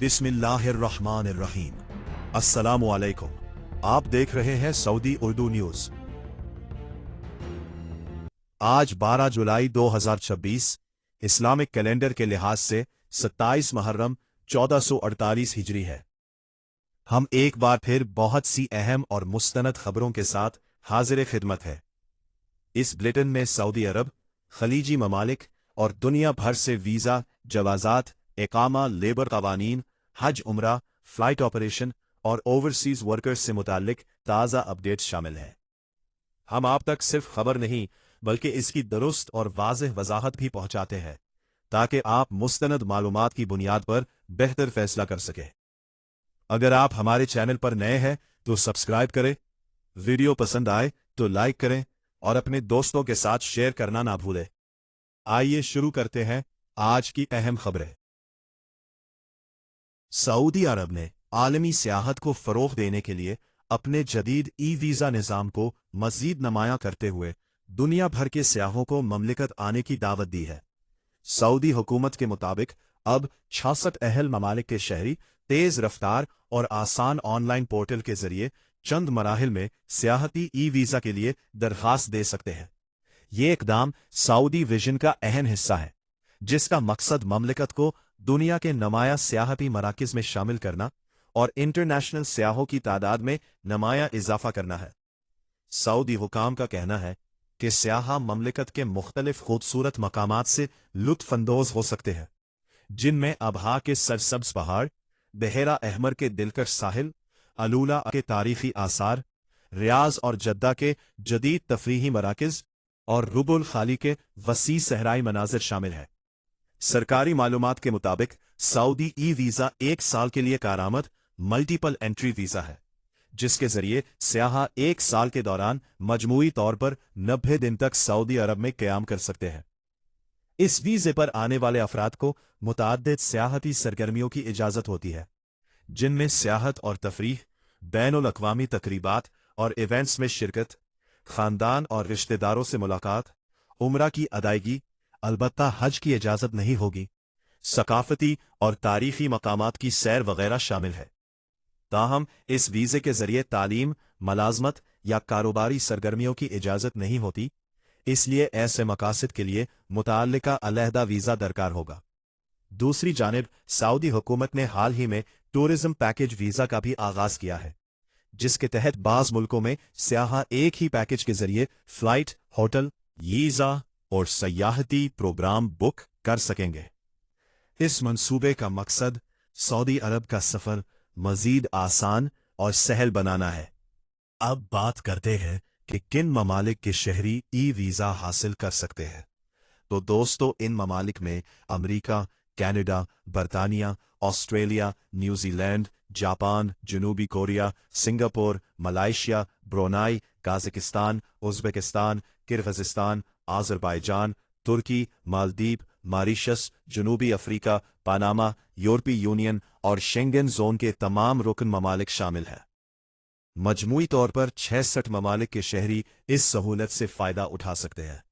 बिस्मिल्लाहिर्रहमानिर्रहीम। अस्सलामु अलैकुम। आप देख रहे हैं सऊदी उर्दू न्यूज। आज 12 जुलाई 2026 इस्लामिक कैलेंडर के लिहाज से 27 मुहर्रम 1448 हिजरी है। हम एक बार फिर बहुत सी अहम और मुस्तनद खबरों के साथ हाजिर खिदमत है। इस बुलेटिन में सऊदी अरब, खलीजी ममालिक और दुनिया भर से वीज़ा, जवाज़ात, इकामा, लेबर कवानीन, हज, उम्रा, फ्लाइट ऑपरेशन और ओवरसीज वर्कर्स से मुताल्लिक ताज़ा अपडेट्स शामिल हैं। हम आप तक सिर्फ खबर नहीं बल्कि इसकी दुरुस्त और वाज़ेह वजाहत भी पहुंचाते हैं ताकि आप मुस्तनद मालूमात की बुनियाद पर बेहतर फैसला कर सकें। अगर आप हमारे चैनल पर नए हैं तो सब्सक्राइब करें, वीडियो पसंद आए तो लाइक करें और अपने दोस्तों के साथ शेयर करना ना भूलें। आइए शुरू करते हैं आज की अहम खबरें। सऊदी अरब ने आलमी सियाहत को फ़रोग़ देने के लिए अपने जदीद वीज़ा निज़ाम को मज़ीद नमाया करते हुए दुनिया भर के सियाहों को ममलिकत आने की दावत दी है। सऊदी हुकूमत के मुताबिक अब 66 अहल ममालिक के शहरी तेज़ रफ्तार और आसान ऑनलाइन पोर्टल के जरिए चंद मराहिल में सियाहती वीज़ा के लिए दरख्वास्त दे सकते हैं। ये इक़दाम सऊदी विजन का अहम हिस्सा है, जिसका मकसद ममलिकत को दुनिया के नुमाया सियाहती मराकिज़ में शामिल करना और इंटरनेशनल सियाहों की तादाद में नुमाया इजाफा करना है। सऊदी हुकाम का कहना है कि सियाहा ममलिकत के मुख्तलिफ खूबसूरत मकामात से लुत्फ़अंदोज़ हो सकते हैं, जिनमें अबहा के सरसब्ज़ पहाड़, बहेरा अहमर के दिलकश साहिल, अलूला के तारीख़ी आसार, रियाज़ और जद्दा के जदीद तफरीही मराकिज़ और रुबुल खाली के वसी सहराई मनाजिर शामिल है। सरकारी मालूमात के मुताबिक सऊदी वीज़ा 1 साल के लिए कारामद मल्टीपल एंट्री वीज़ा है, जिसके जरिए सियाहा 1 साल के दौरान मजमूई तौर पर 90 दिन तक सऊदी अरब में क़याम कर सकते हैं। इस वीज़े पर आने वाले अफराद को मुतअद्दिद सियाहती सरगर्मियों की इजाज़त होती है, जिनमें सियाहत और तफरीह, बैनुल अक़वामी तकरीबात और इवेंट्स में शिरकत, ख़ानदान और रिश्तेदारों से मुलाकात, उम्रा की अदायगी, अलबत्ता हज की इजाज़त नहीं होगी, सकाफती और तारीख़ी मकामात की सैर वगैरह शामिल है। ताहम इस वीज़े के जरिए तालीम, मलाज़मत या कारोबारी सरगर्मियों की इजाज़त नहीं होती, इसलिए ऐसे मकासद के लिए मुतअल्लिका अलहदा वीज़ा दरकार होगा। दूसरी जानिब सऊदी हुकूमत ने हाल ही में टूरिज़्म पैकेज वीज़ा का भी आगाज़ किया है, जिसके तहत बाज़ मुल्कों में सियाहा एक ही पैकेज के जरिए फ़्लाइट, होटल, वीज़ा और सयाहती प्रोग्राम बुक कर सकेंगे। इस मंसूबे का मकसद सऊदी अरब का सफ़र मज़ीद आसान और सहल बनाना है। अब बात करते हैं कि किन ममालिक के शहरी वीज़ा हासिल कर सकते हैं। तो दोस्तों, इन ममालिक में अमरीका, कनाडा, बरतानिया, ऑस्ट्रेलिया, न्यूजीलैंड, जापान, जनूबी Korea, Singapore, Malaysia, Brunei, Kazakhstan, Uzbekistan, Kyrgyzstan, Azerbaijan, Turkey, Maldives, Mauritius, जनूबी अफ्रीका, पनामा, यूरोपीय यूनियन और शेंगन जोन के तमाम रुकन ममालिक शामिल हैं। मजमूई तौर पर 66 ममालिक के शहरी इस सहूलत से फ़ायदा उठा सकते हैं।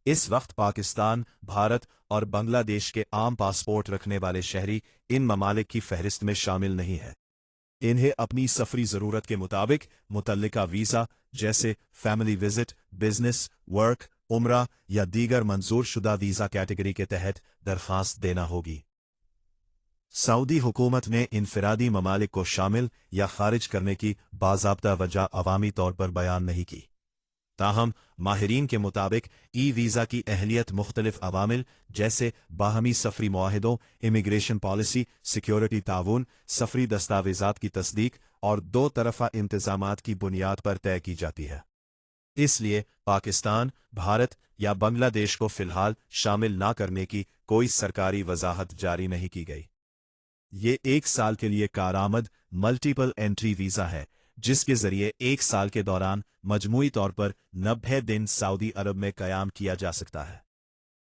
इस वक्त पाकिस्तान, भारत और बांग्लादेश के आम पासपोर्ट रखने वाले शहरी इन ममालिक की फहरिस्त में शामिल नहीं है। इन्हें अपनी सफरी ज़रूरत के मुताबिक मुतल्लिका वीज़ा जैसे फैमिली विजिट, बिजनेस, वर्क, उम्रा या दीगर मंजूर शुदा वीज़ा कैटेगरी के तहत दरख्वास्त देना होगी। सऊदी हुकूमत ने इनफरादी ममालिक को शामिल या खारिज करने की बाज़ाब्ता वजह अवामी तौर पर बयान नहीं की। ताहम माहिरीन के मुताबिक वीज़ा की अहलियत मुख्तलिफ अवामिल जैसे बाहमी सफरी मुआहिदों, इमिग्रेशन पॉलिसी, सिक्योरिटी ताउन, सफरी दस्तावेज़ात की तस्दीक और दो तरफ़ा इंतज़ामात की बुनियाद पर तय की जाती है। इसलिए पाकिस्तान, भारत या बांग्लादेश को फ़िलहाल शामिल ना करने की कोई सरकारी वजाहत जारी नहीं की गई। ये 1 साल के लिए कारामद मल्टीपल एंट्री वीज़ा है, जिसके जरिए 1 साल के दौरान मजमूई तौर पर 90 दिन सऊदी अरब में क़याम किया जा सकता है।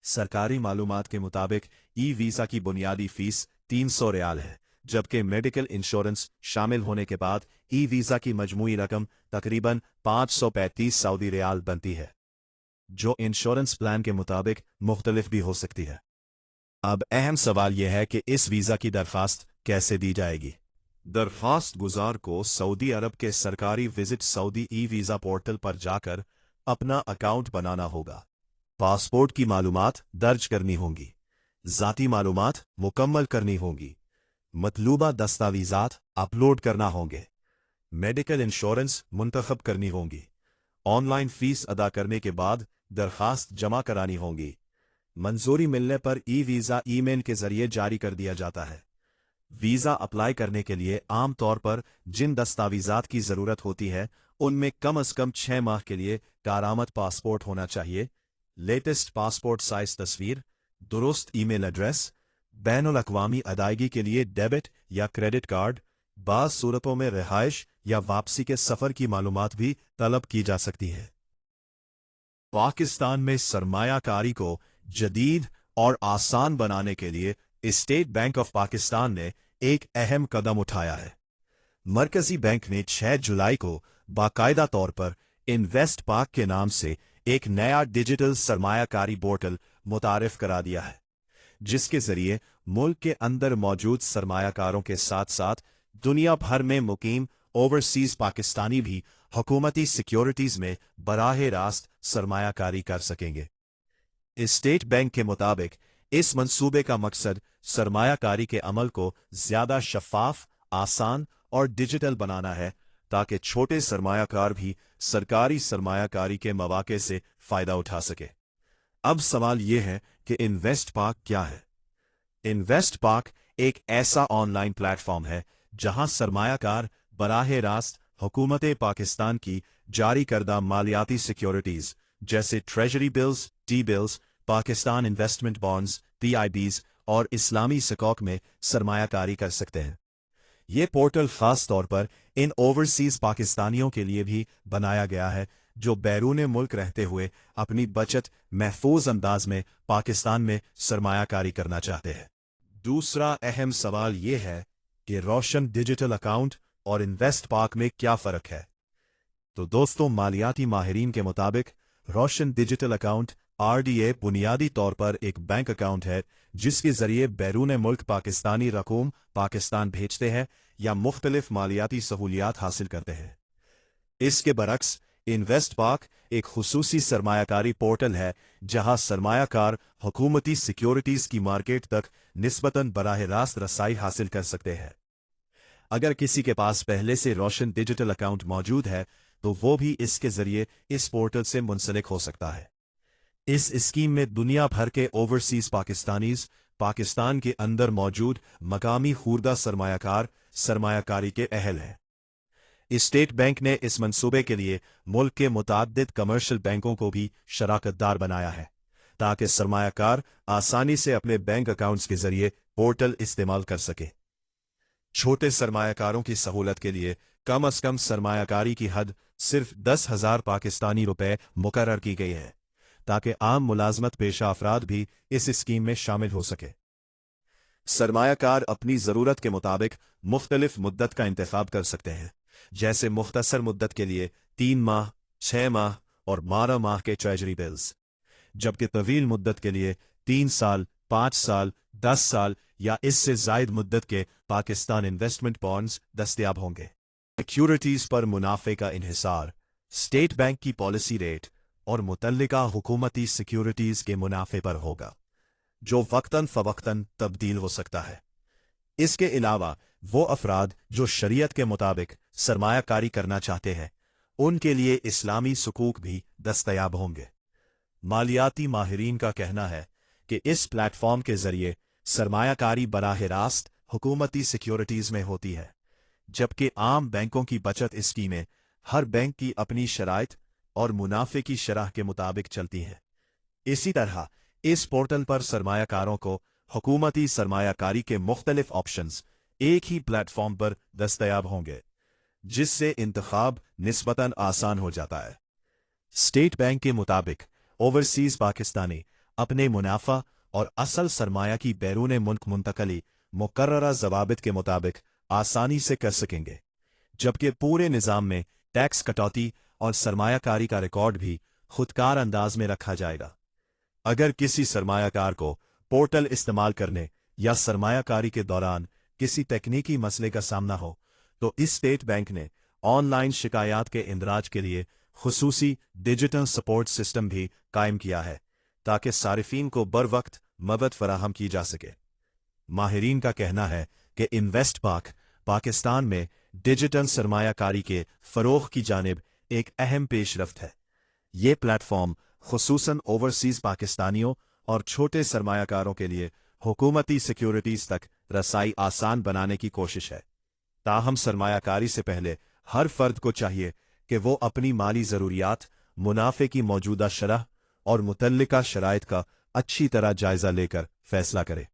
सरकारी मालूमात के मुताबिक वीज़ा की बुनियादी फ़ीस 300 रियाल है, जबकि मेडिकल इंश्योरेंस शामिल होने के बाद वीज़ा की मजमूई रकम तकरीबन 535 सऊदी रियाल बनती है, जो इंश्योरेंस प्लान के मुताबिक मुख्तलिफ भी हो सकती है। अब अहम सवाल यह है कि इस वीज़ा की दरख्वास्त कैसे दी जाएगी? दरख्वास्त गुजार को सऊदी अरब के सरकारी visit Saudi e visa portal पर जाकर अपना अकाउंट बनाना होगा। पासपोर्ट की मालूमात दर्ज करनी होंगी, ज़ाती मालूमात मुकम्मल करनी होंगी, मतलूबा दस्तावेज़ात अपलोड करना होंगे, मेडिकल इंश्योरेंस मुंतखब करनी होंगी, ऑनलाइन फीस अदा करने के बाद दरखास्त जमा करानी होंगी। मंजूरी मिलने पर ई वीज़ा ईमेल के जरिए जारी कर दिया जाता है। वीज़ा अप्लाई करने के लिए आम तौर पर जिन दस्तावेज़ात की ज़रूरत होती है उनमें कम से कम 6 माह के लिए कारामद पासपोर्ट होना चाहिए, लेटेस्ट पासपोर्ट साइज तस्वीर, दुरुस्त ईमेल एड्रेस, बैनुल अक़वामी अदायगी के लिए डेबिट या क्रेडिट कार्ड, बाज़ सूरतों में रिहाइश या वापसी के सफ़र की मालूमात भी तलब की जा सकती है। पाकिस्तान में सरमायाकारी को जदीद और आसान बनाने के लिए स्टेट बैंक ऑफ पाकिस्तान ने एक अहम कदम उठाया है। मरकजी बैंक ने 6 जुलाई को बाकायदा तौर पर इन्वेस्ट पाक के नाम से एक नया डिजिटल सरमायाकारी पोर्टल मुतारिफ करा दिया है, जिसके जरिए मुल्क के अंदर मौजूद सरमायाकारों के साथ साथ दुनिया भर में मुकीम ओवरसीज पाकिस्तानी भी हुकूमती सिक्योरिटीज में बराह रास्त सरमायाकारी कर सकेंगे। स्टेट बैंक के मुताबिक इस मंसूबे का मकसद सरमायाकारी के अमल को ज्यादा शफाफ, आसान और डिजिटल बनाना है, ताकि छोटे सरमायाकार भी सरकारी सरमायाकारी के मौके से फायदा उठा सके। अब सवाल यह है कि इन्वेस्ट पाक क्या है? इन्वेस्ट पाक एक ऐसा ऑनलाइन प्लेटफॉर्म है जहां सरमायाकार बराह रास्त हुकूमत पाकिस्तान की जारी करदा मालियाती सिक्योरिटीज जैसे treasury bills, T bills, Pakistan investment bonds, PIBs और इस्लामी सिकॉक में सरमायाकारी कर सकते हैं। ये पोर्टल खास तौर पर इन ओवरसीज पाकिस्तानियों के लिए भी बनाया गया है जो बैरून मुल्क रहते हुए अपनी बचत महफूज अंदाज में पाकिस्तान में सरमायाकारी करना चाहते हैं। दूसरा अहम सवाल ये है कि रोशन डिजिटल अकाउंट और इन्वेस्ट पाक में क्या फ़र्क है? तो दोस्तों, मालियाती माहिरीन के मुताबिक रोशन डिजिटल अकाउंट RDA बुनियादी तौर पर एक बैंक अकाउंट है जिसके जरिए बैरून मुल्क पाकिस्तानी रकूम पाकिस्तान भेजते हैं या मुख्तलिफ मालियाती सहूलियात हासिल करते हैं। इसके बरक्स इन्वेस्ट पाक एक खुसूसी सरमायाकारी पोर्टल है जहां सरमायाकार हुकूमती सिक्योरिटीज की मार्केट तक निस्बतन बराह रास्त रसाई हासिल कर सकते हैं। अगर किसी के पास पहले से रोशन डिजिटल अकाउंट मौजूद है तो वो भी इसके जरिए इस पोर्टल से मुंसलिक हो सकता है। इस स्कीम में दुनिया भर के ओवरसीज पाकिस्तानीज पाकिस्तान के अंदर मौजूद मकामी खुर्दा सरमायाकार सरमायाकारी के अहल हैं। स्टेट बैंक ने इस मंसूबे के लिए मुल्क के मुताद्दिद कमर्शियल बैंकों को भी शराकतदार बनाया है ताकि सरमायाकार आसानी से अपने बैंक अकाउंट्स के जरिए पोर्टल इस्तेमाल कर सके। छोटे सरमायाकारों की सहूलत के लिए कम से कम सरमायाकारी की हद सिर्फ 10,000 पाकिस्तानी रुपए मुकर्रर की गई है ताकि आम मुलाजमत पेशा अफराद भी इस स्कीम में शामिल हो सके। सरमायाकार अपनी ज़रूरत के मुताबिक मुख्तलिफ मुद्दत का इंतखाब कर सकते हैं, जैसे मुख्तसर मुद्दत के लिए 3 माह, 6 माह और 12 माह के ट्रेजरी बिल्स, जबकि तवील मुद्दत के लिए 3 साल, 5 साल, 10 साल या इससे जायद मुद्दत के पाकिस्तान इन्वेस्टमेंट बॉन्ड्स दस्तयाब होंगे। सिक्योरिटीज पर मुनाफे का इन्हिसार स्टेट बैंक की पॉलिसी रेट और मुतल्लिका हुकूमती सिक्योरिटीज के मुनाफे पर होगा, जो वक्तन फवक्तन तब्दील हो सकता है। इसके अलावा वो अफराद जो शरीयत के मुताबिक सरमायाकारी करना चाहते हैं उनके लिए इस्लामी सुकूक भी दस्तयाब होंगे। मालियाती माहिरीन का कहना है कि इस प्लेटफॉर्म के जरिए सरमायाकारी बराह रास्त हुकूमती सिक्योरिटीज में होती है, जबकि आम बैंकों की बचत स्कीमें हर बैंक की अपनी शराइत और मुनाफे की शरह के मुताबिक चलती हैं। इसी तरह इस पोर्टल पर सरमायाकारों को हुकूमती सरमायाकारी के मुख्तलिफ ऑप्शंस एक ही प्लेटफॉर्म पर दस्तयाब होंगे, जिससे इंतखाब निस्बतन आसान हो जाता है। स्टेट बैंक के मुताबिक ओवरसीज पाकिस्तानी अपने मुनाफा और असल सरमाया की बैरून मुल्क मुंतकली मुकर्ररा ज़वाबित के मुताबिक आसानी से कर सकेंगे, जबकि पूरे निज़ाम में टैक्स कटौती और सरमायाकारी का रिकॉर्ड भी खुदकार अंदाज में रखा जाएगा। अगर किसी सरमायाकार को पोर्टल इस्तेमाल करने या सरमायाकारी के दौरान किसी तकनीकी मसले का सामना हो तो इस स्टेट बैंक ने ऑनलाइन शिकायत के इंदराज के लिए खुसूसी डिजिटल सपोर्ट सिस्टम भी कायम किया है ताकि सारिफीन को बर वक्त मदद फराहम की जा सके। माहिरीन का कहना है कि इन्वेस्ट पाकिस्तान में डिजिटल सरमायाकारी के फरोग की जानिब एक अहम पेशरफ्त है। ये प्लेटफॉर्म खुसूसन ओवरसीज पाकिस्तानियों और छोटे सरमायाकारों के लिए हुकूमती सिक्योरिटीज तक रसाई आसान बनाने की कोशिश है। ताहम सरमायाकारी से पहले हर फर्द को चाहिए कि वो अपनी माली ज़रूरियात, मुनाफे की मौजूदा शरह और मुतल्लिका शराइत का अच्छी तरह जायजा लेकर फैसला करे।